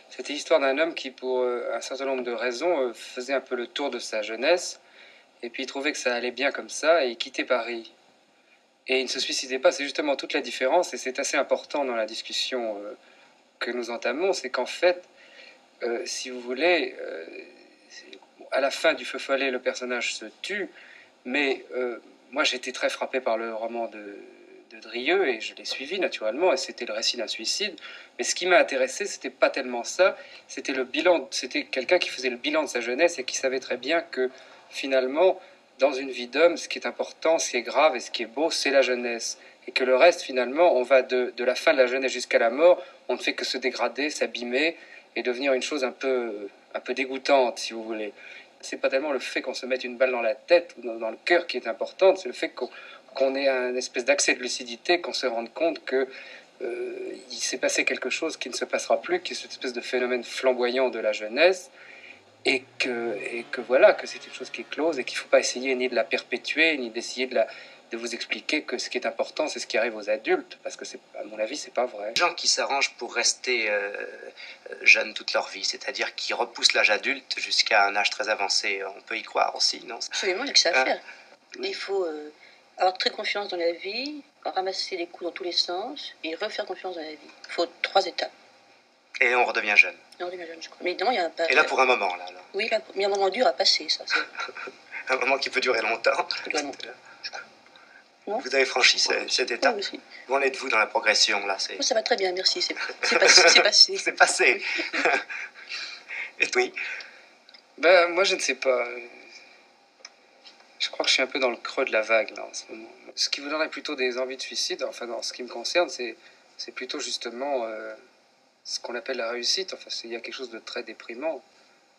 C'était l'histoire d'un homme qui, pour un certain nombre de raisons, faisait un peu le tour de sa jeunesse, et puis il trouvait que ça allait bien comme ça, et il quittait Paris. Et il ne se suicidait pas, c'est justement toute la différence, et c'est assez important dans la discussion que nous entamons, c'est qu'en fait, si vous voulez, à la fin du Feu follet, le personnage se tue, mais moi j'ai été très frappé par le roman de Drieux, et je l'ai suivi naturellement, et c'était le récit d'un suicide. Mais ce qui m'a intéressé, c'était pas tellement ça, c'était le bilan, c'était quelqu'un qui faisait le bilan de sa jeunesse et qui savait très bien que finalement, dans une vie d'homme, ce qui est important, ce qui est grave et ce qui est beau, c'est la jeunesse. Et que le reste, finalement, on va de la fin de la jeunesse jusqu'à la mort, on ne fait que se dégrader, s'abîmer et devenir une chose un peu dégoûtante, si vous voulez. C'est pas tellement le fait qu'on se mette une balle dans la tête ou dans le cœur qui est important, c'est le fait qu'on ait un espèce d'accès de lucidité, qu'on se rende compte que il s'est passé quelque chose qui ne se passera plus, qui est cette espèce de phénomène flamboyant de la jeunesse, et que voilà, que c'est une chose qui est close et qu'il ne faut pas essayer ni de la perpétuer, ni d'essayer de vous expliquer que ce qui est important, c'est ce qui arrive aux adultes, parce que, à mon avis, c'est pas vrai. Les gens qui s'arrangent pour rester jeunes toute leur vie, c'est-à-dire qui repoussent l'âge adulte jusqu'à un âge très avancé, on peut y croire aussi, non? Absolument, il n'y a que ça à faire. Il faut avoir très confiance dans la vie, ramasser les coups dans tous les sens et refaire confiance dans la vie. Il faut 3 étapes. Et on redevient jeune. Et on redevient jeune, je crois. Mais évidemment, il y a un Et là, pour un moment, là. Oui, là, mais un moment dur à passer, ça. Un moment qui peut durer longtemps. Non. Vous avez franchi cette étape. Oui, où en êtes-vous dans la progression, là? Oh, ça va très bien, merci. C'est passé. C'est passé. Et oui. Ben, moi, je ne sais pas. Je crois que je suis un peu dans le creux de la vague, là, en ce moment. Ce qui vous donnerait plutôt des envies de suicide, enfin, dans ce qui me concerne, c'est plutôt justement ce qu'on appelle la réussite. Enfin, il y a quelque chose de très déprimant.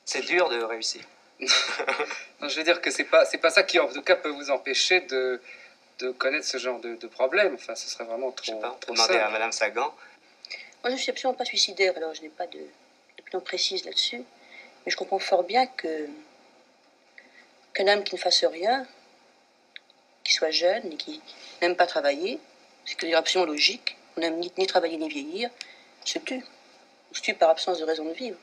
C'est dur de réussir. Non, je veux dire que c'est pas ça qui, en tout cas, peut vous empêcher de connaître ce genre de problème. Enfin, ce serait vraiment trop. Je sais pas, on peut trop demander simple. à Madame Sagan. Moi, je ne suis absolument pas suicidaire, alors je n'ai pas d'opinion précise là-dessus. Mais je comprends fort bien qu'un homme qui ne fasse rien, qui soit jeune et qui n'aime pas travailler, c'est absolument logique, on n'aime ni travailler ni vieillir, se tue. On se tue par absence de raison de vivre.